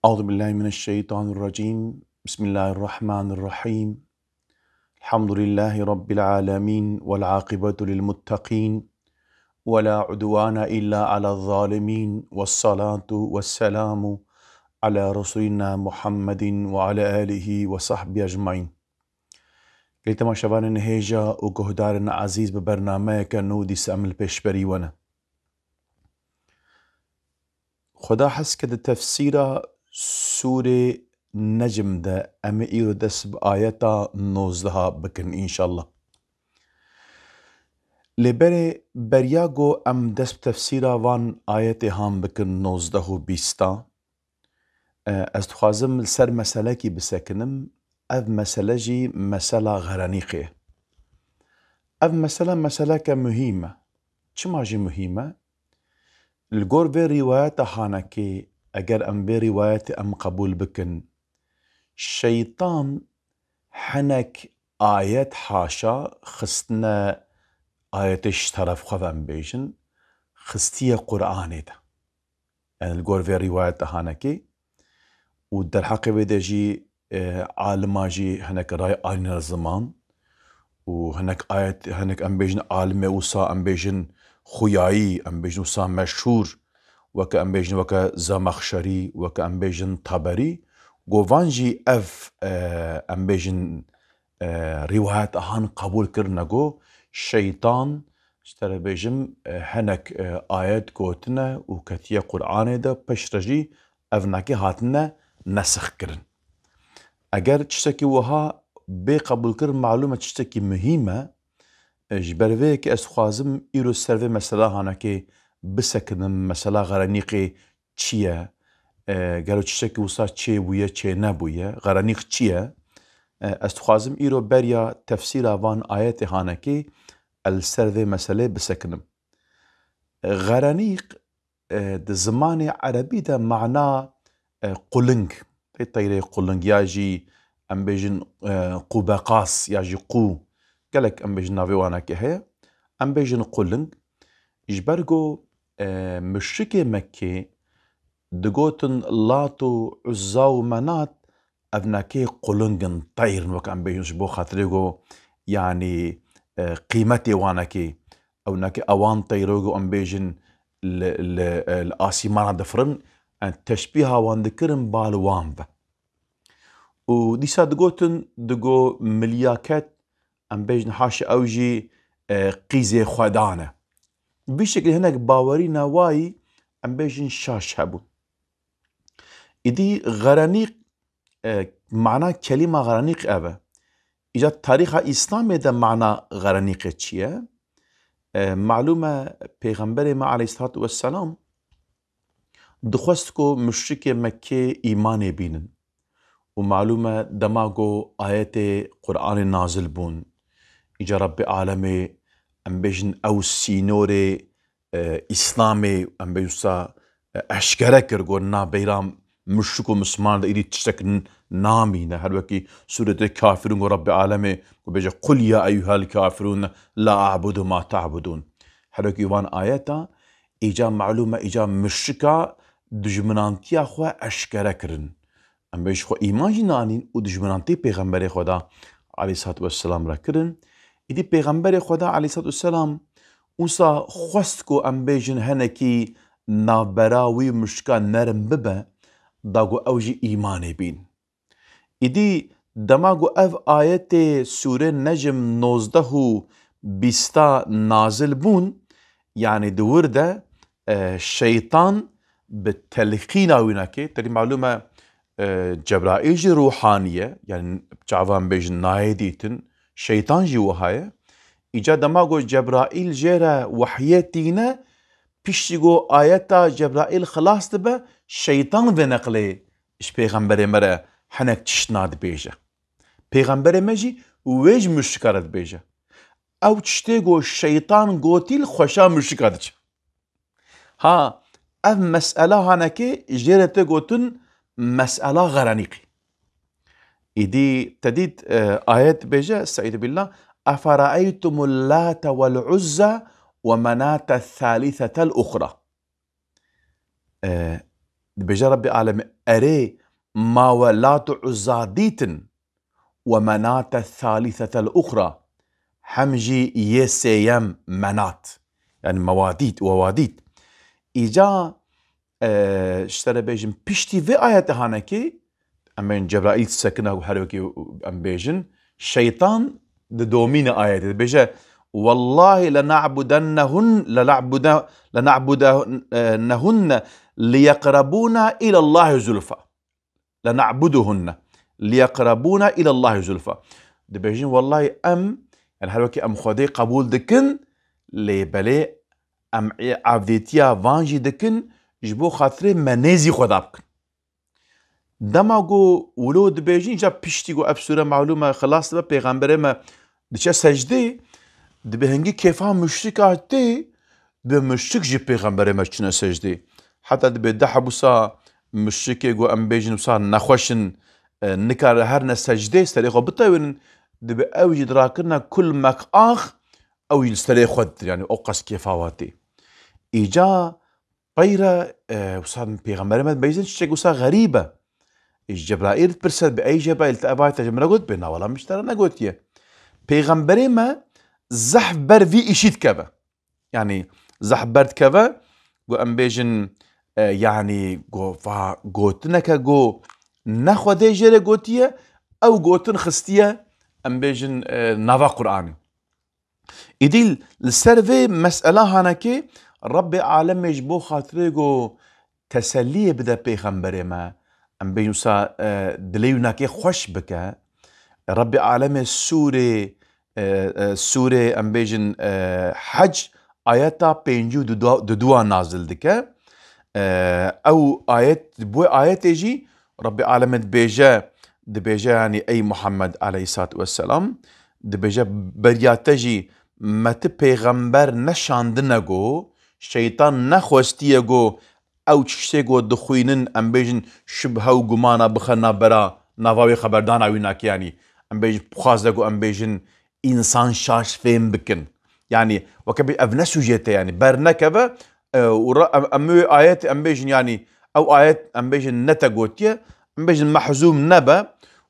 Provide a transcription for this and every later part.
أعوذ بالله من الشيطان الرجيم. بسم الله الرحمن الرحيم. الحمد لله رب العالمين والعاقبة للمتقين ولا عدوان إلا على الظالمين، والصلاة والسلام على رسولنا محمد وعلى آله وصحبه أجمعين. قلتما شبان نهيجا وقهدارنا عزيز ببرنامج نودي سأمل بيشبري وانا خدا حس كده تفسير سورة نجم ده أما إيرو دس بآياتا نوزدها بكن إن شاء الله. لبري برياغو أم دس بتفسيرا وان آياتي هام بكن نوزده بيستا. استخوازم السر مسألة كي بسكنم أف مسألة جي مسألة غرانيقية. أف مسألة كمهمة. چما جي مهمة؟ الگور في روايات حانكي اگر ام في روايات ام قبول بكن شيطان حنك آيات حاشا خستنا آياتش طرف خوام بيجن خستية قرآن ده يعني الگور في روايات حانكي ودر حقيبه ده جي عالما جي هناك راي آين الزمان وهناك آيات هناك ام بيجن عالمه وصا ام بيجن خوياي ام بيجن وصا مشهور وكا ام بيجن وكا زمخشري وكا ام بيجن طبري غوفانجي اف ام بيجن روايات اهان قبول كرنغو شيطان اشترى بيجم هناك آيات كوتنا وكتية قرآن ده بشرجي افناكي هاتنا نسخ كرن اگر تشتكي وها بي قبول كرن معلومة تشتكي مهمة جبروه كي اسخوازم ايرو سرve مسألة هانكي بسكنم مسألة غرانيقي چيه گرو تشتكي وصا چه بويه چه نبويه غرانيق چيه استخوازم ايرو بريا تفسير وان آيات هانكي السرve مسألة بسكنم. غرانيق ده زمان عربي ده معناه قلنج طيري قلنج ياجي ام بيجن قوبقاس ياجي قو قالك ام بيجن نافيوانا كي هي ام بيجن قلنج جبرجو مشركي مكي دقوتن لاتو عزاو منات افناكي قلنجن طير وك ام بيجن شبو خاطريغو يعني قيمتي وانكي او ناكي اوان طيروغو ام بيجن الاسيمانا دفرن تشبيها وان ذكرن بالوان وديسا دقوتن دقو ملياكات ام بيجن حاشا اوجي قيزي خدانه بشكل هناك باوري نواي ام بيجن شاش هبو إدي غرانيق معنى كلمة غرانيق أبا إجا تاريخ إسلام ده معنى غرانيق چيه معلومة پیغمبر ما عليه الصلاة والسلام دخواست کو مشرک مكة إيمان بينن ومعلومة دماغو آيات قرآن نازل بون إجا رب عالمي ام بيجن او سينوري اسلامي ام بيجن اشكره كرغو نا بيرام مشكو مسلمان ده يريد تشتك نامي هر وكي سورة الكافرون رب عالمي وبيجي قل يا ايها الكافرون لا اعبد ما تعبدون هر وكي وان آياتا ايجا معلومة ايجا مشكا دجمنانتيا خوا اشكره كرن ام بيجي خو ايماجينانين و دجمنانتي پیغمبر خدا عليه الصلاة والسلام را كرن إدي پیغمبر خدا عليه الصلاة والسلام اوسا خواست کو ام بيجن هنكي نابراوي مشكا نرم ببا داغو اوجي ايمان بين إدي دماغو اف آيات سورة نجم 19 بيستا نازل بون يعني دور ده شيطان بالتلقين اويناكي تري معلومة جبرائيل جي روحانية يعني بجعفان بيجن نايديتن شيطان جي وهاي إجا دماغو جبرائيل جيرا وحياتينا بيشتغو آياتا جبرائيل خلاص تبا شيطان في نقلي إش پیغمبر مرا حنك تشناد بيجا پیغمبر مجي ويج مشكرت بيجا او تشتغو شيطان قوتيل خوشا مشكرتش ها اف مسألة هانكي جيرا تقوتن مسألة غرانيقي إدي تديد آيات بيجا استعيذ بالله أفرأيتم اللات والعزى ومناة الثالثة الأخرى بيجا ربي عالم أري ما ولات عزاديت ومنات الثالثة الأخرى حمجي يسيم منات يعني مواديت وواديت إيجا اشترى بيجن بيشتي في آيات هانكي أمين جبرائيل سكنه وحروكي أم بيجن شيطان دومين آيات بيجا والله لنعبدنهن ليقربونا إلى الله زلفى لنعبدهن ليقربونا إلى الله زلفى بيجن والله أم يعني حروكي أم خدي قبول دكن لبلي أم عبديتيا فانجي دكن جبو خاطري منازي خدا بكن دماغو ولود بيجين جا بيشتيغو أبسورة معلومة خلاص دبا پیغمبره ما دچه سجده دبه هنگي كيفا مشرك آتي دبه مشرك جي پیغمبره ما چنه سجده حتى دبه ده حبوسا مشركي گو ام بيجين وصا نخوشن نكار هرنا سجده استريخو بطاورن دبه اوجي دراكرنا كل مك آخ او يستريخو يعني اوقس كيفاواتي إيجا غير وصار پیغمبر ما بيجن شيء وصار غريبة جبرائيل برسل بأي جبرائيل تأبايت جمرة قلت بينا ولا مش ترى نقولت يه پیغمبر ما زحف بر في إشيد كذا يعني زحف برد كذا جو أم بيجن يعني جو فا قوتنا كجو نخوة جري قوتية أو قوتن خستية أم بيجن نافا قرآني إديل السرفي مسألة هانكي رب عالم يجبو خاطريگو تسليه بدا پیغمبر ما ام بينوسا دليونا كي خوش بك رب عالم سورة ام بيجن حج آياتا بينجو دوا نازل دك او آيات بو آيات يجي رب عالم دبيجا يعني اي محمد عليه الصلاة والسلام دبيجا برياتجي مت پیغمبر نشاندنگو شيطان نخوستيه گو او چشته گو دخوينن ام بيجن شبهه و گمانا بخنا برا نواوي خبردان اويناك يعني ام بيجن بخوازده گو ام بيجن انسان شاش فهم بكن يعني وكبي افنسو جيته يعني برنكبه امو آيات ام بيجن يعني او آيات ام بيجن نتاگوتيه ام بيجن محزوم نبا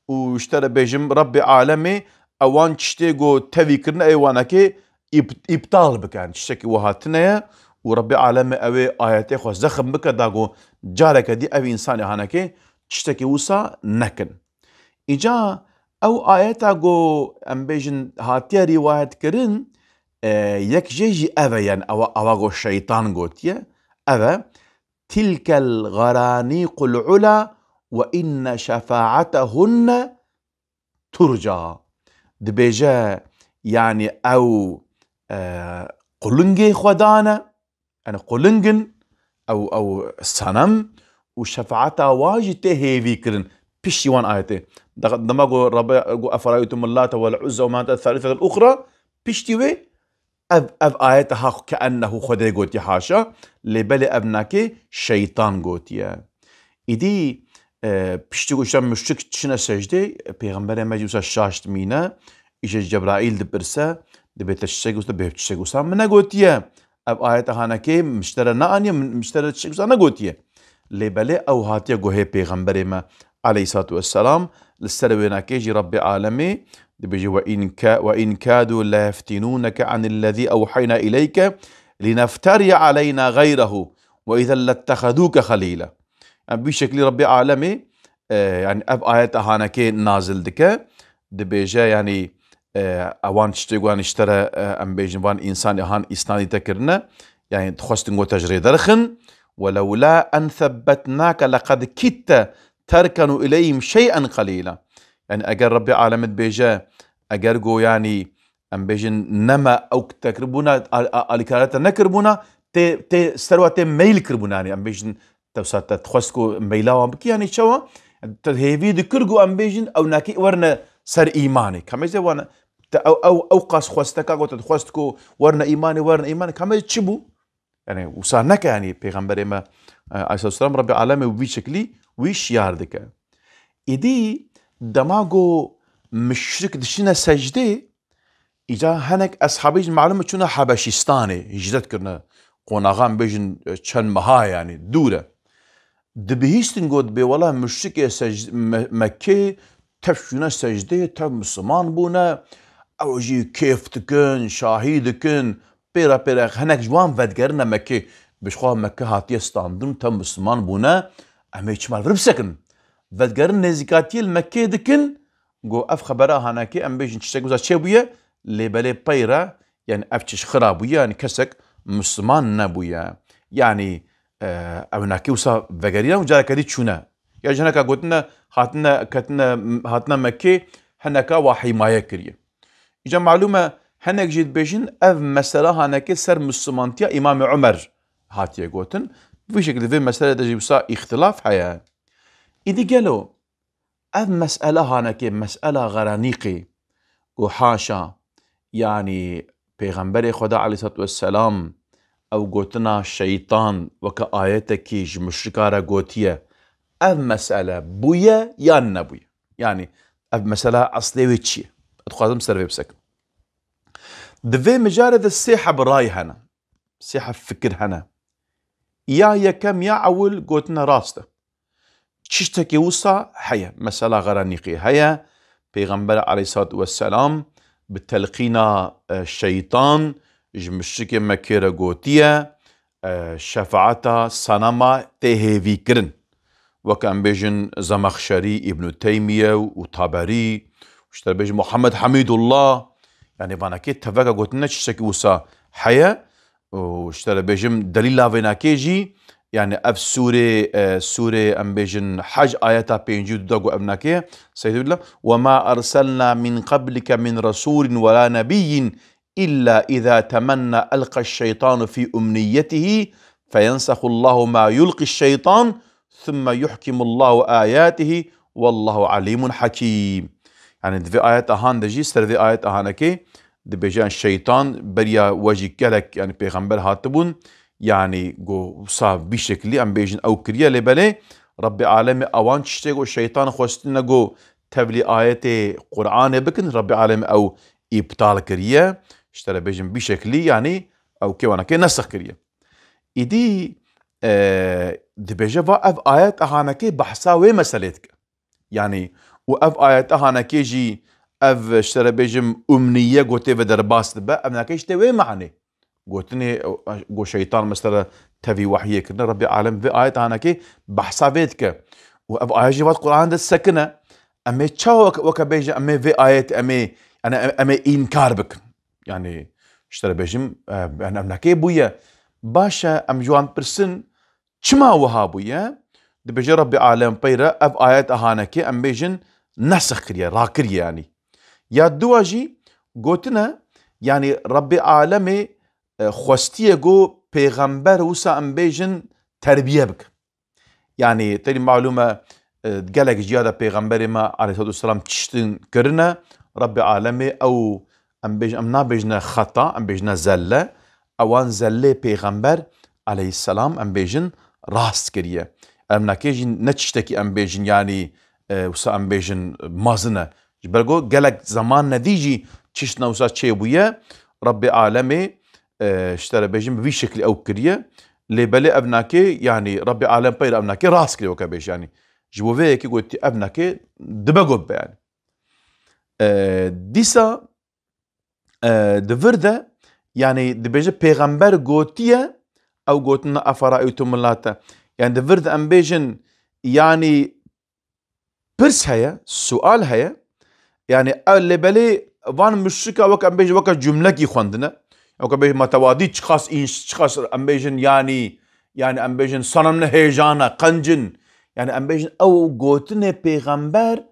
واشترى بيجن ربي عالمي اوان چشته گو توي كرن ايواناكي ابطال بكان چشتكي وهاتنيا وربي عالمي اوي آياتي خو زخم بك داغو جارك دي اوي انساني هاناكي چشتكي وسا نكن اجا او آياتا گو ام بيجن هاتيا روايت كرن يك جيجي اوه يعني او گو شيطان گوتيه اوه تلك الغرانيق العلا وإن شفاعتهن ترجى دبيجا يعني او قلنجي خدانا يعني قلنجن او صنم وشفاعتها واجد تهيفي كرن بيشي وان آيته دماغو ربي أفرأيتم اللات والعزى ومناة الثالثة الأخرى بيشتوي أف آيتها كأنه خدي قوتي حاشا لبلي أبناكي شيطان قوتي إدي بيشتوي شام مشتك تشنا سجدي پیغمبر مجوسا شاشت مينا إيش جبرائيل دبرسا دبيت الشيخوسا بيت الشيخوسا منا قوتي أف آيتها هناكي مشترى نانيا مشترى الشيخوسا نقوتي لبلي أو هاتيا قوهي پیغمبر ما عليه الصلاة والسلام للسروينا كيجي ربي عالمي بيجي وإن كادوا لا يفتنونك عن الذي أوحينا إليك لنفتري علينا غيره وإذا لاتخذوك خليلا بشكل ربي عالمي يعني أب آيات هانكي نازل دك بيجي يعني اوان تشتغوان اشترى ام بيجن وان انسان هان اسنادي تكرنا يعني تخستنغو تجري درخن ولولا ان ثبتناك لقد كدت تركن اليهم شيئا قليلا يعني اگر ربي عالمت بيجا اگر جو يعني ام بيجن نما او تكربونا الكارات نكربونا تي ستروات ميل كربونا يعني ام بيجن توسات تخسكو ميلاو بك يعني شوا تهيفي دكرغو ام بيجن او ناكي ورنا سر ايماني كما زي وانا او قاس خوستك قلت خوستكو ورنا ايماني كما تشبو يعني وصانك يعني پیغمبر ما عليه الصلاه والسلام ربي عالمي وبشكلي ويش ياردك إدي دماغو مشرك دشنا سجده إجا هنك أصحابي معلومة شنا حبشستاني هجرت كرنا قوناغان بيجن چن مها يعني دورة دبهیستن گود به والله مشرک مکه تفشونه سجده تب مسلمان بونه او جی کیف دکن شاهی دکن پیرا هنک جوان ودگرن مکه بشخواه مکه هاتی استاندن تب مسلمان بونه اما چمال ربسکن ودگرن نزیکاتی المکه دکن گو اف خبره هنکه ام بیشن چشتک بزا چه بویه لیبله پیرا يعني افتش خرابويا يعني كسك مسلمان نبويا يعني ابناكي وصا فقرينا وجالا كدي تشونا يا جنكا قلتنا هاتنا مكي هنكا وحماية كريه اجا معلومة هنك جيت بيجن اف مسألة هنكي سر مسلمانتيا امام عمر هاتيا قلتن في شكل في مسألة دجي وصا اختلاف حياة اذا قالوا اف مسألة هنكي مسألة غرانيقي وحاشا يعني پیغمبر خدا علیه الصلاة والسلام او گوتنا شیطان وکا آیتکیش مشرکارا گوتیه اف مسألة بويا یا نبويا يعني اف مسألة اصلي چیه اتخوازم سر بسك دفي مجارد السيحة براي هنا سيحة فكر هنا يا يكم يا اول گوتنا راسته تشتكي وصا حيا مسألة غرانيقي هيا پیغمبر عليه الصلاة والسلام بالتلقينا الشيطان جمشك مكيرا قوتية شفاعتا صنما تهيفي كرن وكان بيجن زمخشري ابن تيمية وطبري واشتر بيجن محمد حميد الله يعني فانا كي تفاقا قوتنا تشتكي وسا حيا واشتر بيجن دليل لافيناكيجي يعني اف سورة ام بيجن حج آياتا بينجو داقو ابناكي سيد الله وما ارسلنا من قبلك من رسول ولا نبي الا اذا تمنى القى الشيطان في امنيته فينسخ الله ما يلقي الشيطان ثم يحكم الله اياته والله عليم حكيم يعني في آيات اهان دجي سر في آيات اهانكي دي بيجان الشيطان بريا وجي كلك يعني بيغمبر هاتبون يعني جو صاب بشكلي ام بيجن او كريا لبلي رب العالمين اوان تشتغو الشيطان خوستنا جو تبلي آيات قرآن بكن رب العالمين او ابطال كريا اشترى بيجن بشكلي يعني او كيوانا كي نسخ كريا ايدي دي بيجا اف آيات اهانكي بحثاوي مسالتك يعني واف آيات اهانكي جي اف اشترى بيجن امنية قوتي بدرباس دبا ابناكي اشتوي معني قلتني قو شيطان مثلا تبي وحيه كنا ربي عالم في آيات أنا كي بحسابتك وأب آيات جوات القرآن ده السكنة أمي تشاو وكبيجي أمي في آيات أمي أنا أمي إنكار بك يعني اشترى بيجم أنا أمناكي بويا باشا أم جوان برسن شما وهابويا ده بيجي ربي عالم بيرا أب آيات أهانكي أم بيجن نسخ كريا راكريا يعني يا دواجي قلتنا يعني ربي عالمي خوستيه جو پیغمبر وسا ام بيجن تربيه بك يعني تاني معلومه قالك جياده پیغمبر ما عليه الصلاه والسلام تشتن كرنا رب عالمي او ام بيجن ام نابجنا خطا ام بيجنا زله اوان زله پیغمبر عليه السلام ام بيجن راست كريه ام ناكيجن نتشتكي ام بيجن يعني وسا ام بيجن مازنه جبرجو قالك زمان نديجي تشتنا وسا تشيبويه رب عالمي اشترى بيجم بفي شكل او كريه لبلي ابناكي يعني ربي عالم بير ابناكي راس كريه وكبيش يعني جوفي كي قلت ابناكي دبقوب يعني ديسا دفرده يعني دبيجي پیغمبر قوتيه او قوتنا افرائيتم اللاتا يعني دفرده ام بيجن يعني برس هيا سؤال هيا يعني لبلي وان مشركه وك ام بيجي وك جمله كي خوندنا او که متوادی چخاص ام بیجن يعني ام بیجن صنم هیجانا قنجن يعني ام بیجن او گوتن پیغمبر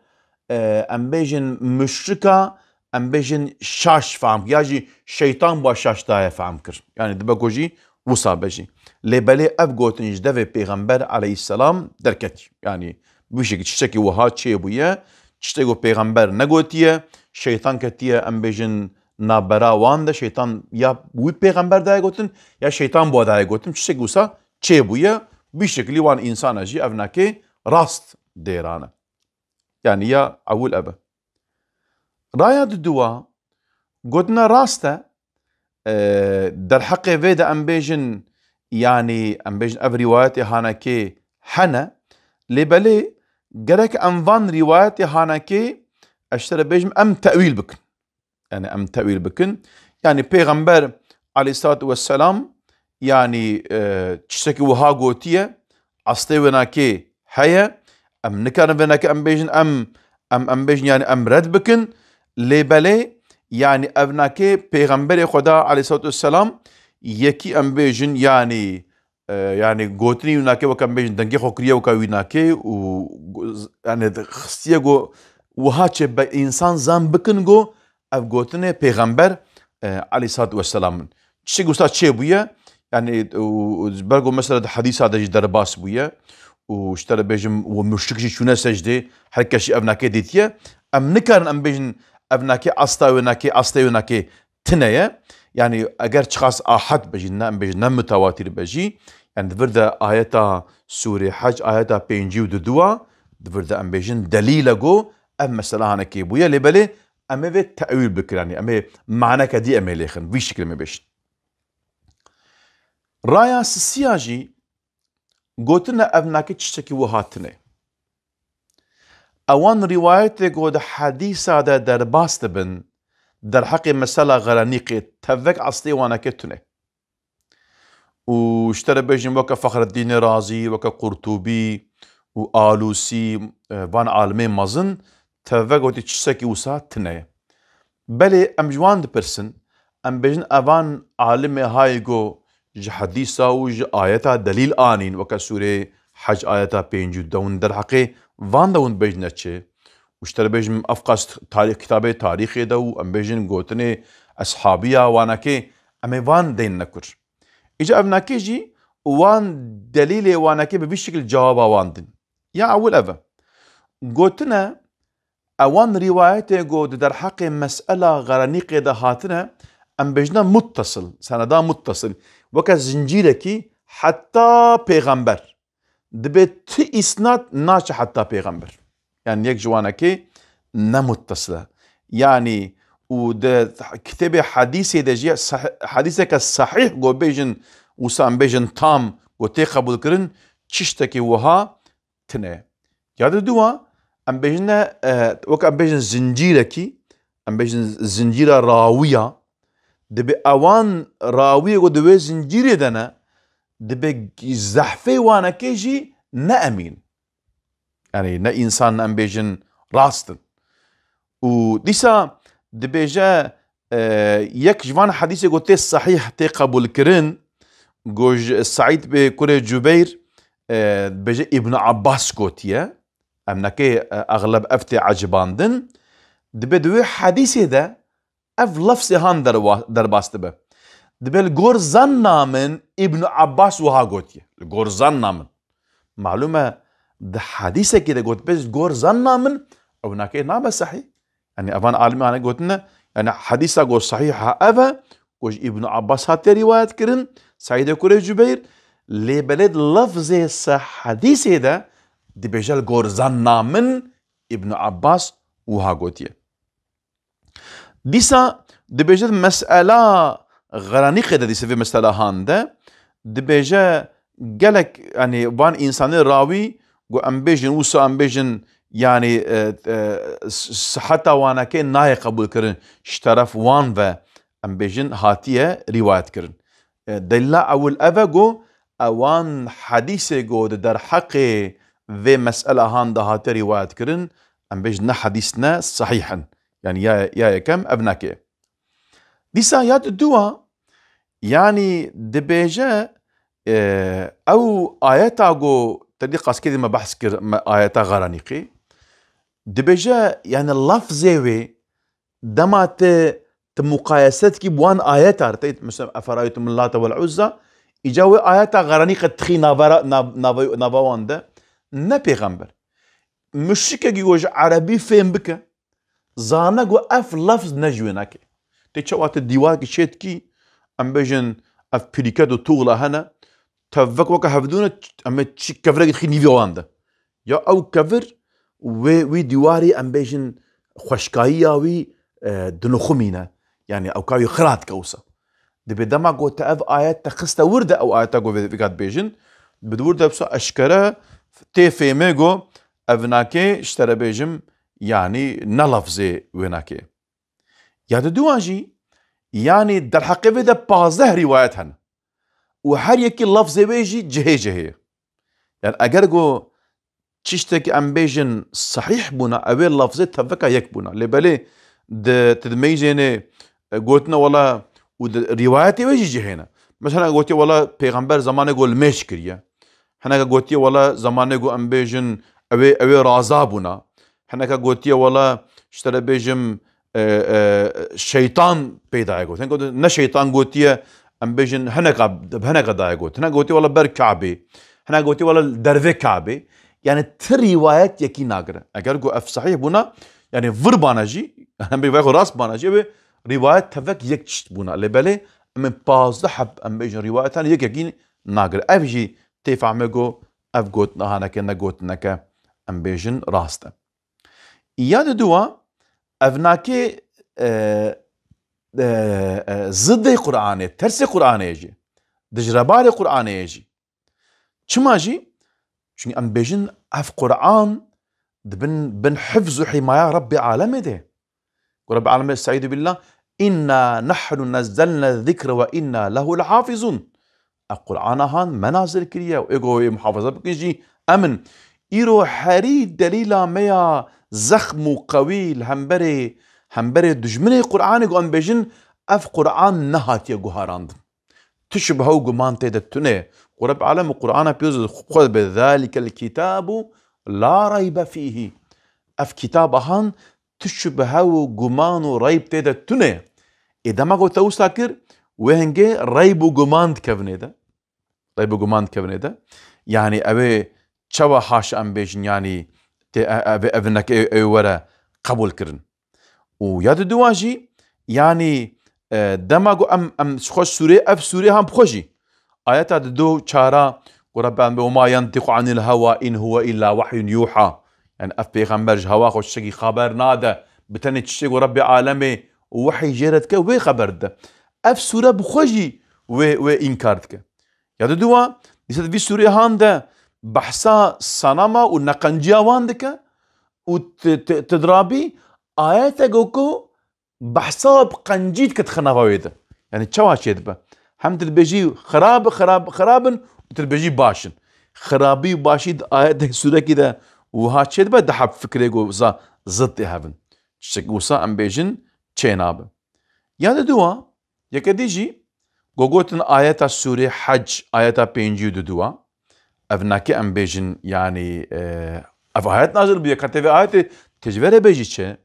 ام بیجن مشرکا ام بیجن شاش فهم یاجی شیطان با شاش دای فهم کر يعني دبا گوجي وصا بجي لبلي اف گوتن جدوه پیغمبر عليه السلام دركتي يعني بيشك تشتكي وها تشي بويا تشتكي پیغمبر نگوتيه شيطان كتيه ام بیجن نابرا وان ده شیطان یا بوی پیغمبر دای گوتن یا شیطان بو دای گوتن چه گوسا چه بویا bir şekli van insan acı evnaki rast derane yani ya avul ebe raya dua قدنا راسته در حق ويدا ام بيجن يعني ام بيجن اف رواياتي هانكي هنا لبلي جرك أنفان روايات هانكي اشترى بيجم أم تأويل بكن، يعني أم تأويل بكن، يعني پیغمبر عليه الصلاة والسلام يعني تشتكي وها قوتية عصتي وناكي هيا أم نكان وناكي أم بيجن أم بيجن يعني أم رد بكن لبلي يعني أبناكي پیغمبر خدا عليه الصلاة والسلام يكي أم بيجن يعني قوتني وناكي وكم بيجن دنگي خوكرية وكا وناكي و يعني خستية قو وها چه با إنسان زن بكن قو أب قوتني پیغمبر عليه الصلاة والسلام چه قوستا چه بويا يعني برقو مثلا حديث هذا جدر باس بويا واشترى بيجم ومشتكشي شونا سجدي هركشي أبناكي ديتيا أم نكارن أم بيجن أبناكي أستاوناكي تنايا يعني أجر شخص أحد بجي أم بيجن متواتر بجي يعني دفردا آياتا سورة حج آياتا بينجي وددوا دفردا أم بيجن دليل جو أم مثلا هنا كيبويا لبلي أم في تأويل بكراني أم معنى كدي أم ليخن في شكل ما بيش رايا سياجي قلتنا أبناكي تشتكي وهاتنا اوان روايت قود حديث هذا در باست بن در حق مسألة غرانيقي تفك عصلي وانا كتنه واشترى بيجن وكا فخر الدين رازي وكا قرطبي وآلوسي وان عالمين مزن تفك قود تشتكي وساتنه بلي ام جوان برسن ام بيجن اوان عالم هاي قو ج حديثا وج آياتا دليل آنين وكا سورة حج آياتا بينجو دون در حقي وان دون بيجن اتشي واشترى بيجن افقاس تاريخ كتابه تاريخي دو ام بيجن قوتني اصحابيا واناكي امي وان دين نكر اجا ابناكي جي وان دليل واناكي ببيش شكل جوابا وان دين يا اول افا قوتنا اوان روايته قود در حق مسألة غرانيقي دا هاتنا ام بيجنا متصل سندا متصل وكا زنجيركي حتى پیغمبر دبي تي اسناد ناش حتى پیغمبر يعني يك جوانكي نمتصلة يعني وده كتاب حديثي دجي حديثك الصحيح قو بيجن وسام بيجن تام وتي قبول كرن تشتكي وها تنه يادو دوا ام بيجنا وك ام بيجن زنجيركي ام بيجن زنجيرة راوية دبي اوان راوية ودوي زنجيرة دنا دبي زحفي وانا كيجي نأمين يعني نا انسان ام بيجن راستن وديسا دبيجا يك جوان حديثي قلت الصحيح تي قبول كرن جوج السعيد بكوري جبير بيجا ابن عباس كوتيا امناكي اغلب افتي عجباندن دبي دوي حديثي ده اف لفظي هان در باستبه دبي الجورزان نامن ابن عباس وها قوتيا الجورزان نامن معلومة ده حديثة كده قلت بس جورزان نامن او ناكي نابا صحيح يعني افان عالمي انا قلتنا يعني حديثة قول صحيحة افا وج ابن عباس هاتي رواية كرن سعيد كوري جبير لبلد لفظي صح حديثة ده دي بيجال جورزان نامن ابن عباس وها قوتيا ديسا دي بيجال مسألة غرانيقة ده ديسا في مسألة هان ده دي بيجا قالك يعني بان انساني راوي قو ام بيجن وسا ام بيجن يعني حتى وانا كي ناي قبول كرن اشترف وان و ام بيجن هاتيه رواية كرن دليل اول افا قو اوان حديثي قو در حق في مسألة هان ده هاتي رواية كرن ام بيجن حديثنا صحيحا يعني يا كم ابناكي ديسا ياد الدوا يعني دبيجا او آياتا قو طريقة كده ما بحث آياتا غرانيقي دبيجا يعني اللفظي دما تمقايست كي بوان آياتا رتيت مثلا أفرايتم اللات والعزى إجاوي آياتا غرانيقة تخي نافوان ده نا پیغمبر مشكا جوج عربي فين بك زانا قو اف لفظ نجويناكي تيشوات الديوان كي شيت كي ام بيجن اف بريكادو توغلا هنا تفك وكا هفدونا اما تشي كفر تخي نيفيوان ده يا او كفر وي ديواري ام بيجن خوشكايا وي دنخمينا يعني او كاوي خرات كوسا دي بدما قو تاف آيات تخستا ورده او آيات قو فيكات بيجن بدور دبسا اشكره تي فيميغو افناكي اشترى بيجم يعني نلفزي ويناكي ياد دوانجي يعني در حقيقة ده 15 روايات هن وهر يكي لفظ بيجي جهه يعني اگر جو تشتك ام بيجن صحيح بونا اوي لفظي تفكا يك بونا لبالي تدميجيني قوتنا ولا رواياتي بيجي جهينا مثلا قوتي ولا پیغمبر زمانه قول ميش كريا هناك قوتي ولا زمانه قول ام بيجن اوي رازا بونا هناك قوتي ولا اشترى بيجم شيطان بيدا يقول هناك نا شيطان قوتي ام بيجن هناك دا يقول هناك قوتي ولا بر كعبي هناك قوتي ولا درفي كعبي يعني تري روايات يكي ناقرة اگر قو اف صحيح بونا يعني فر بانجي هم بيقول راس بانجي روايات تفك يك تشت بونا اللي بالي من 15 حب ام بيجن روايات يك يكي ناقرة افجي تيف عمقو اف قوتنا هناك انا قوتناك ام بيجن راسته ياد دوا افناكي ضد قرآن ترس قرآن يجي دجربار قرآن يجي چما جي چون ام بيجن اف قرآن بن حفظ حماية رب عالمي ده رب العالمين استعيذ بالله إنا نحن نزلنا الذكر وإنا له لحافظون القرآن هان منازل كريا وإيقو محافظة بكنجي أمن إيرو حري دليلا ميا زخم قويل همبري دجمني قرآن قو ام بيجن اف قرآن نهات يقو هاراند تشبهو قمان تيدا تنه ورب عالم القرآن بيوزد خذ بذلك الكتاب لا ريب فيه اف كتاب هان تشبهو قمان ريب تيدا تنه إذا ما قلت أوساكر وهنجي ريب قمان كفني ده ريب قمان كفني ده يعني أبي شوا حاش ام بيجن يعني أبي أبنك ورا قبول كرن وياد دواجي يعني دماغو ام خوش سوري اف سوري هم بخوشي آيات دو چارا ورب وما ينطق عن الهوى إن هو إلا وحي يوحى يعني اف بيغمبرج هوا خوش شكي خبر نادا بتني تشتي ورب عالمي ووحي جيرتك وي خبر ده اف سورة بخوشي و انكارتك ياد دوا نسيت في سوري هان ده بحثا سنما ونقنجيا واندك وتدرابي آيات جوكو بحساب قنجيت كتخناويده يعني تشوا شيدبه هم تلبجي خرابن وتلبجي باشن خرابي وباشيد آيات سوره كده وها شيدبه دحب فكري جو زت هافن وسا ام بيجن تشيناب يا دوا يكديجي جوجوتن آيات السوره حج آيات بينجي دوا افناكي ام بيجن يعني اف آيات نازل بيه كتب آيات تجبره بيجي تشي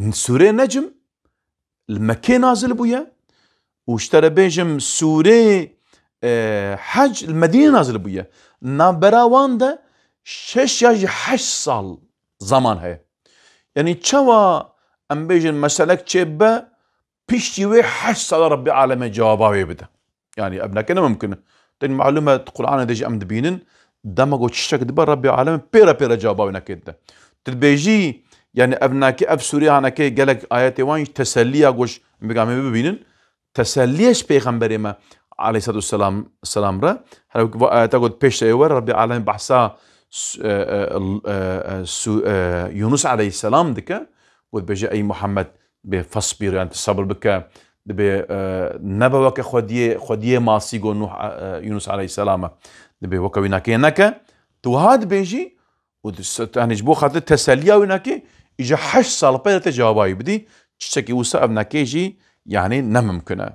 سورة نجم المكي نازل بويا واشترى بيجم سورة حج المدينة نازل بويا نابراوان ده 6 يا 8 سال زمان هي يعني تشوا ام بيجن مسألك تشبه بيشتي 8 سال ربي عالمي جوابه يبدا يعني ابنك انا ممكن تن معلومة القرآن ديجي ام دبينن دمغو تشتك دبر ربي عالمي بيرا جوابه نكده تلبيجي يعني ابناكي اف سوريا هناكي قالك آياتي وان تسلية قوش بقامي ببينن تسليش بيغمبري ما عليه الصلاة والسلام را تقول بيش ايور ربي العالمين بحثا يونس عليه السلام دكا وبيجي اي محمد بفصبير يعني تصبر بك نبوك خوديه ماسي قول نوح يونس عليه السلام دبي وكويناكي هناك توهاد بيجي وتهنجبو خاطر تسلية ويناكي إجا 8 سال بيدا جواباي بدي تشتكي وسا ابناكي جي يعني نممكنه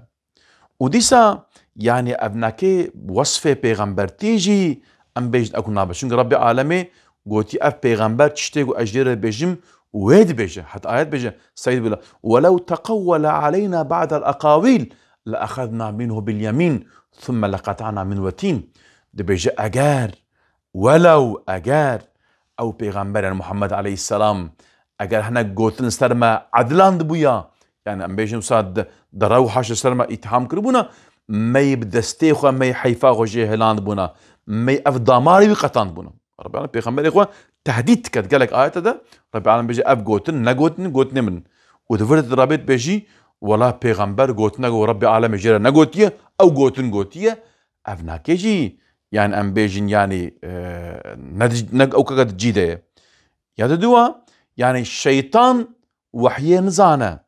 وديسا يعني ابناكي وصفه پیغمبر تيجي ام بيجد اكو نابا چونك ربي عالمي قوتي اف پیغمبر تشتكي اجدير بيجم ويد بيجه حتى آيات بيجه سيد بالله ولو تقول علينا بعد الأقاويل لأخذنا منه باليمين ثم لقطعنا من وتين دي بيجه اگر ولو اگر او پیغمبر محمد عليه السلام اگر هناك قوتن سرما عدلان دبويا يعني ام بيجم صاد درو حاش سرما اتهام كربونا ما يبدستي خو ما يحيفا خو جهلان بونا ما اف دماري قطان بونا رب العالمين پیغمبر اخو تهديد كد قالك آيات ده رب العالمين بيجي اف قوتن نقوتن من ودفرت رابط بيجي ولا پیغمبر قوتنا ورب العالمين جرى نقوتيه او قوتن قوتيه افناكي جي يعني ام بيجن يعني نق او كقد جيده يا دوا يعني الشيطان وحيه نزانه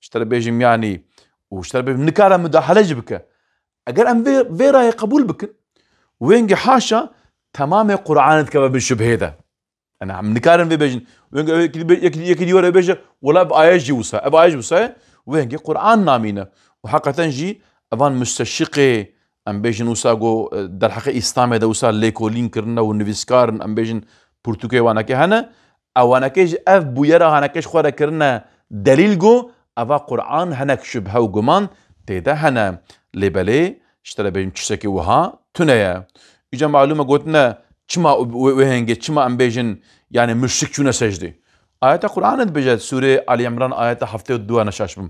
اشترى بيجم يعني واشترى بيجم نكاره مداخله جبك اگر ام فيرا قبول بك وينجي حاشا تمام قرآن كما بالشبه ده انا عم نكارن في بيجن يكدي ورا بيجا ولا بايجي وسا ابايجي وسا وينجي قرآن نامينه وحقا تنجي افان مستشقي ام بيجن وساغو در حق اسلام ده وسا ليكولين كرنا ونفيسكارن ام بيجن برتوكي وانا كي هنا او انا كيج اف بويرا هنا كيش خورا كرنا دليل جو افا قرآن هناك شبهه وقمان تيدا هنا لبلي اشترى بيجن تشتكي وها تنيا اجا معلومه قلتنا چما وهنگي چما ام بيجن يعني مشرك شونه سجدي آيات قرآن بيجت سورة آل عمران آيات هفته دو نشاشم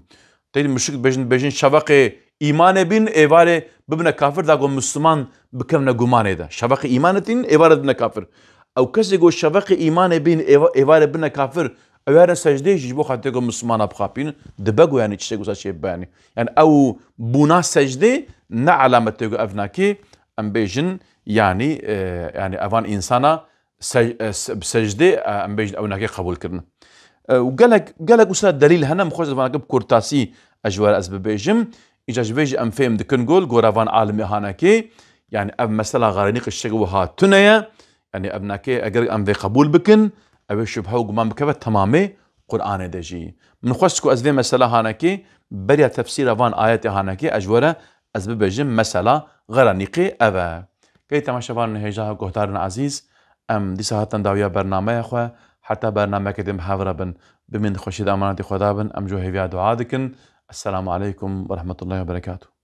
تيجي مشرك بيجن شفقه إيمان بين إيواره ببنا كافر داغو مسلمان بكمنا گمانه ده شفقه إيمانتين إيواره بنا كافر أو كسي جو شفقه إيمان بين إيواره بنا كافر أولا سجدي جيبو خاطركم مسلمان أبخابين دبقوا يعني تشتغوا ساشي يعني أو بنا سجدي نعلامة تيجو أفناكي ام بيجن يعني افان انسانا بسجده ام بيجن او ناكي قبول كرنا وقالك استاذ دليل هنا مخوز فانا بكورتاسي اجوال اسباب بيجم اجاج بيجي ام فهم دكن قول غورافان عالمي هاناكي يعني اب مثلا غارنيق الشغو ها تنيا يعني ابناكي اگر ام ذي قبول بكن ابي شبهه قمام بكبت تمامي قران دجي من خوشكو ازفي مثلا هاناكي بريا تفسير افان ايات هاناكي اجوره اسباب بيجم مثلا غرانيقي أبا كي تماشفان هجاه قهتارنا عزيز ام دي ساعتن داوية برنامه خو حتى برنامه كدم حاضر بن بمن خوشي دامانات خدا بن ام جو هيفيا دعاء دكن السلام عليكم ورحمة الله وبركاته